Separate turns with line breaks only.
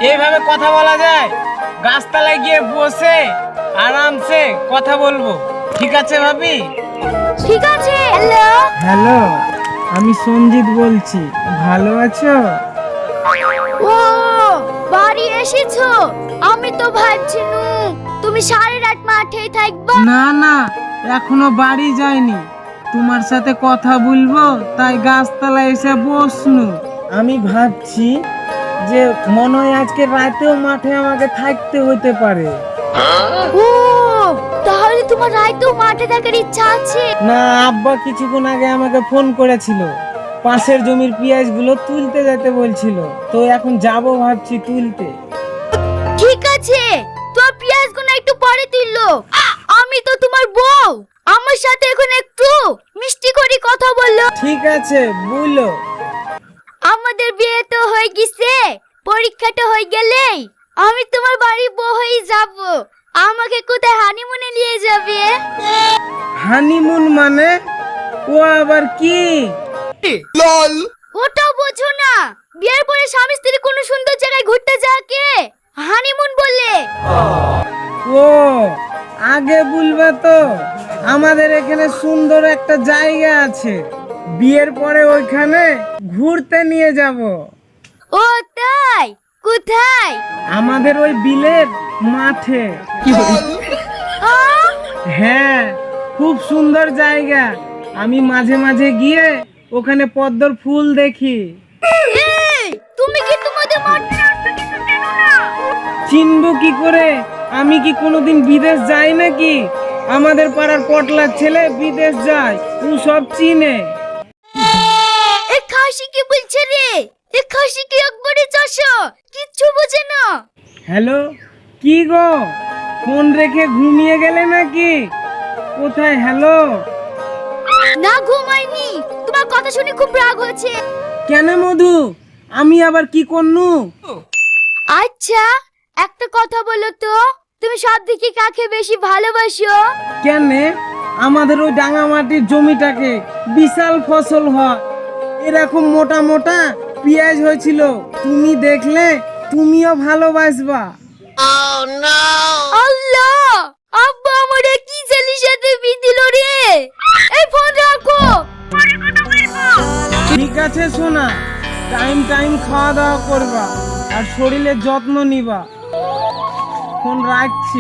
এইভাবে কথা বলা যায়? গাছতলায় গিয়ে বসে আরামসে কথা বলবো, ঠিক আছে ভাবি?
ঠিক আছে। হ্যালো।
হ্যালো, আমি সঞ্জিত বলছি, ভালো আছো?
ও, বাড়ি এসেছো? আমি তো ভাবছি তুমি সারা রাত মাঠেই থাকবা।
না না, এখনো বাড়ি যাইনি, তোমার সাথে কথা বলবো তাই গাছতলায় এসে বসনু। আমি ভাবছি যে মনে হয় আজকে রাতেও মাঠে আমাকে থাকতে হতে পারে।
ও, তাহলে তোমার রাতেও মাঠে থাকার ইচ্ছা আছে?
না, আব্বা কিছুক্ষণ আগে আমাকে ফোন করেছিল, পাশের জমির পেঁয়াজ গুলো তুলতে যেতে বলছিল, তো এখন যাবো ভাবছি তুলতে।
ঠিক আছে, তোমার পেঁয়াজগুলো একটু পরে তুললো। আমি তো তোমার বউ, আমার সাথে এখন একটু মিষ্টি করে কথা বললো।
ঠিক আছে, বলো।
আমাদের বিয়ে তো হয়ে গেছে, পরীক্ষাটা হয়ে গেলেই আমি তোমার বাড়ির বউ হয়ে যাব। আমাকে কোথায় হানিমুনে নিয়ে যাবে?
হানিমুন মানে? ও আবার কি?
ওটাও বোঝো না? বিয়ের পরে স্বামী স্ত্রী কোনো সুন্দর জায়গায় ঘুরতে যাকে হানিমুন বলে।
ও, আগে বলবে তো, আমাদের এখানে সুন্দর একটা জায়গা আছে, বিয়ের পরে ওইখানে ঘুরতে নিয়ে যাব।
ও তাই? কোথায়?
আমাদের ওই বিলের মাঠে।
আহ,
হ্যাঁ, খুব সুন্দর জায়গা, আমি মাঝে মাঝে গিয়ে ওখানে পদ্মর ফুল দেখি।
এই, তুমি কি তোমাদের মাঠে রাস্তা কিছু চেনো না?
চিনবো কি করে? আমি কি কোনোদিন বিদেশ যাই নাকি? আমাদের পাড়ার পটলার ছেলে বিদেশ যায়, ও সব চিনে।
এ খাসি কি বলছে রে? এ খাসি কি একবারে চাষা, কিচ্ছু বোঝে না।
হ্যালো, কি গো, ফোন রেখে ঘুমিয়ে গেলে নাকি? কোথায়? হ্যালো।
না, ঘুমাইনি, তোমার কথা শুনে খুব রাগ হচ্ছে।
কেন মধু, আমি আবার কি করনু?
আচ্ছা, একটা কথা বলো তো, তুমি সব থেকে কাকে বেশি ভালোবাসো?
কেনে? আমাদের ওই ডাঙামাটির জমিটাকে বিশাল ফসল হয়, এরকম মোটা মোটা পেঁয়াজ হয়েছিল, তুমি দেখলে তুমিও ভালোবাসবা।
আল্লাহ, আব্বা আমারে কি ছেলের সাথে বিয়ে দিল রে? এই ফোন রাখো, পরে কথা বলবো।
ঠিক আছে সোনা, টাইম টাইম খাওয়া দাওয়া করবা আর শরীরের যত্ন নিবা। ফোন রাখছি।